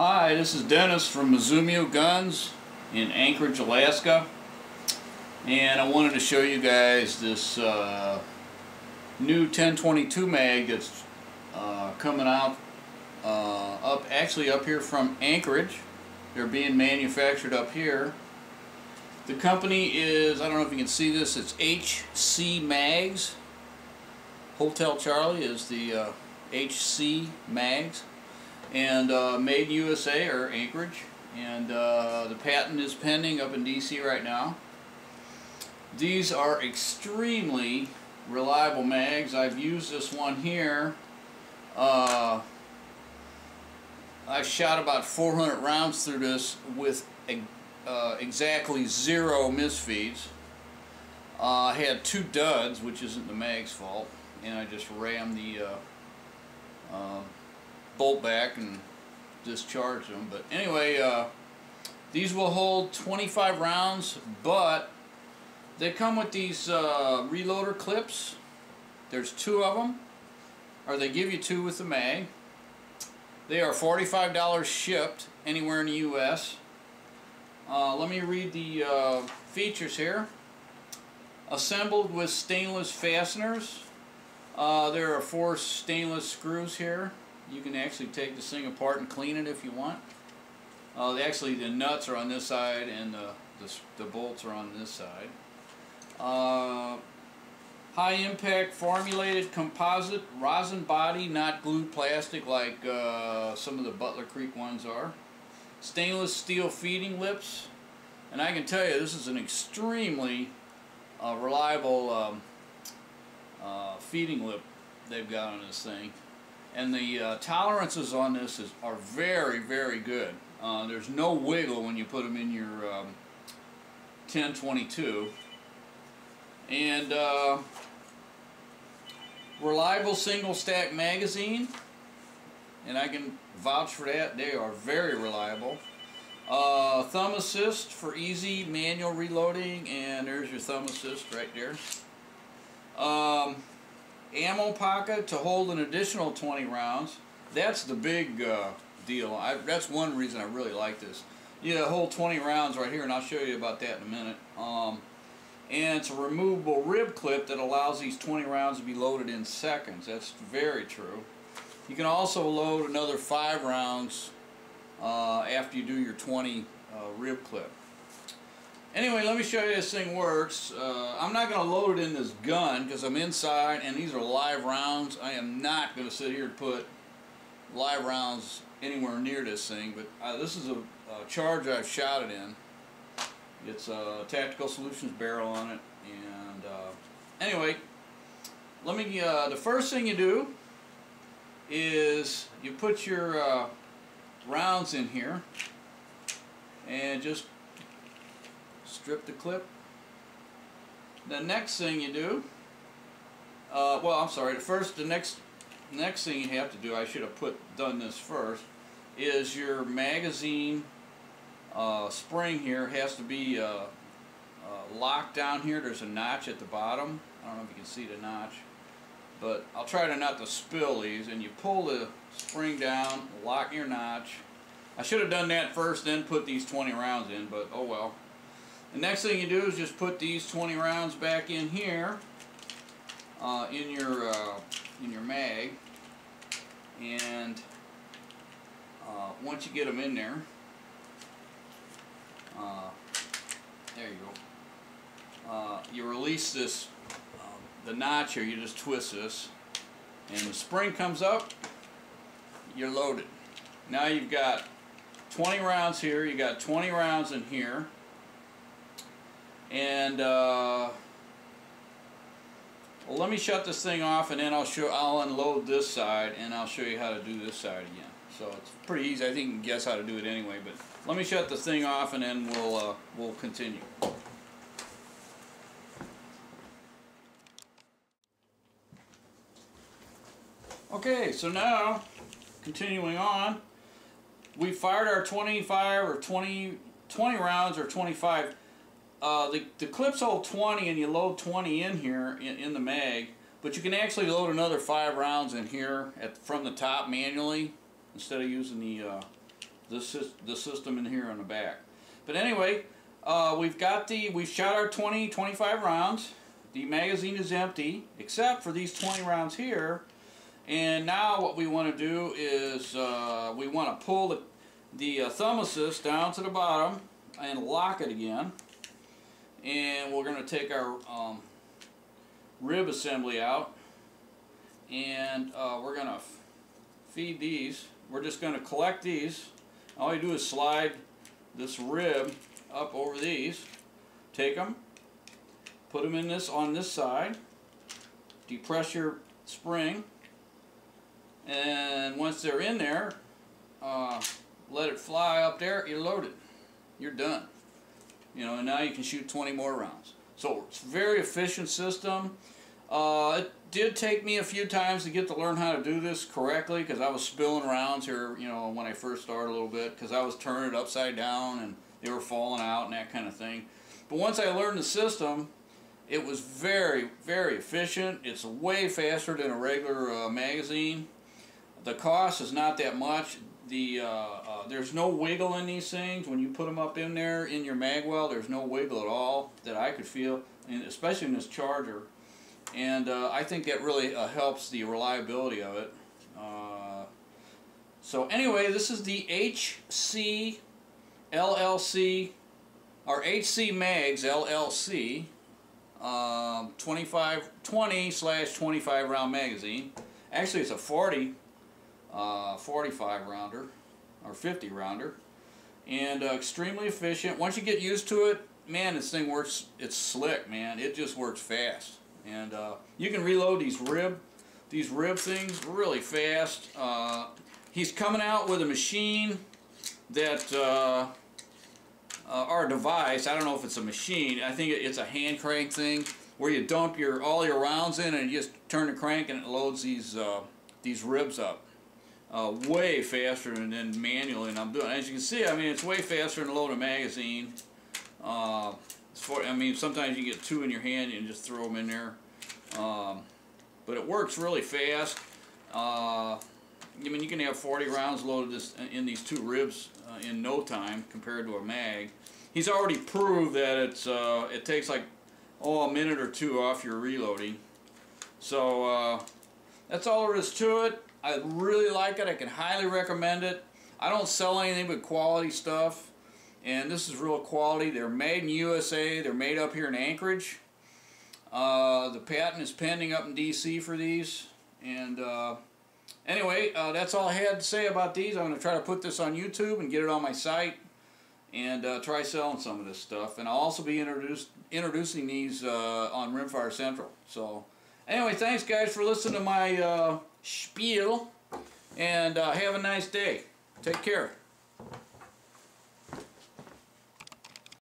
Hi, this is Dennis from Mizzou Guns in Anchorage, Alaska, and I wanted to show you guys this new 1022 mag that's coming out actually up here from Anchorage. They're being manufactured up here. The company is, I don't know if you can see this, it's hcmags. Hotel Charlie is the hcmags. And made in USA or Anchorage, and the patent is pending up in DC right now. These are extremely reliable mags. I've used this one here. I shot about 400 rounds through this with exactly 0 misfeeds. I had 2 duds, which isn't the mag's fault, and I just rammed the bolt back and discharge them. But anyway, these will hold 25 rounds, but they come with these reloader clips. There's 2 of them, or they give you 2 with the mag. They are $45 shipped anywhere in the US. Let me read the features here. Assembled with stainless fasteners. There are 4 stainless screws here. You can actually take this thing apart and clean it if you want. Actually, the nuts are on this side and the bolts are on this side. High impact formulated composite rosin body, not glued plastic like some of the Butler Creek ones are. Stainless steel feeding lips. And I can tell you, this is an extremely reliable feeding lip they've got on this thing. And the tolerances on this are very, very good. There's no wiggle when you put them in your 1022. And reliable single stack magazine, and I can vouch for that. They are very reliable. Thumb assist for easy manual reloading, and there's your thumb assist right there. Ammo pocket to hold an additional 20 rounds. That's the big deal. That's one reason I really like this. You hold 20 rounds right here, and I'll show you about that in a minute. And it's a removable rib clip that allows these 20 rounds to be loaded in seconds. That's very true. You can also load another 5 rounds after you do your 20 rib clip. Anyway, let me show you how this thing works. I'm not going to load it in this gun because I'm inside and these are live rounds. I am not going to sit here and put live rounds anywhere near this thing, but this is a charge I've shot it in. It's a Tactical Solutions barrel on it. And anyway, let me. The first thing you do is you put your rounds in here and just strip the clip. The next thing you do, well, I'm sorry. The next thing you have to do, I should have done this first, is your magazine spring here has to be locked down here. There's a notch at the bottom. I don't know if you can see the notch, but I'll try to not to spill these. And you pull the spring down, lock your notch. I should have done that first, then put these 20 rounds in, but oh well. The next thing you do is just put these 20 rounds back in here in your mag, and once you get them in there, there you go. You release this, the notch here. You just twist this, and the spring comes up. You're loaded. Now you've got 20 rounds here. You got 20 rounds in here. And well, let me shut this thing off, and then I'll unload this side, and I'll show you how to do this side again. So it's pretty easy. I think you can guess how to do it anyway. But let me shut this thing off, and then we'll continue. Okay, so now continuing on, we fired our 25 or 20 rounds or 25. The clips hold 20, and you load 20 in here in the mag, but you can actually load another 5 rounds in here from the top manually instead of using the the system in here on the back. But anyway, we've shot our 25 rounds. The magazine is empty, except for these 20 rounds here. And now what we want to do is we want to pull the thumb assist down to the bottom and lock it again. And we're going to take our rib assembly out, and we're going to feed these. We're just going to collect these. All you do is slide this rib up over these, take them, put them in on this side, depress your spring, and once they're in there, let it fly up there, you load it. You're done. You know, and now you can shoot 20 more rounds. So it's a very efficient system. It did take me a few times to get to learn how to do this correctly, because I was spilling rounds here, you know, when I first started a little bit, because I was turning it upside down and they were falling out and that kind of thing. But once I learned the system, it was very, very efficient. It's way faster than a regular magazine. The cost is not that much. There's no wiggle in these things. When you put them up in there in your mag well, there's no wiggle at all that I could feel, and especially in this charger. And I think that really helps the reliability of it. So anyway, this is the HC LLC, or HCmags LLC 20/25 round magazine. Actually, it's a 45 rounder or 50 rounder, and extremely efficient. Once you get used to it, man, this thing works. It's slick, man. It just works fast, and you can reload these rib things really fast. He's coming out with a machine that or a device. I don't know if it's a machine. I think it's a hand crank thing where you dump all your rounds in and you just turn the crank and it loads these ribs up. Way faster than manually, and I'm doing. As you can see, I mean, it's way faster than load a magazine. I mean, sometimes you get two in your hand and just throw them in there, but it works really fast. I mean, you can have 40 rounds loaded in these two ribs in no time compared to a mag. He's already proved that it takes like a minute or two off your reloading. So that's all there is to it. I really like it. I can highly recommend it. I don't sell anything but quality stuff, and this is real quality. They're made in USA. They're made up here in Anchorage. The patent is pending up in DC for these. And anyway, that's all I had to say about these. I'm going to try to put this on YouTube and get it on my site and try selling some of this stuff. And I'll also be introducing these on Rimfire Central. So anyway, thanks guys for listening to my spiel, and have a nice day. Take care.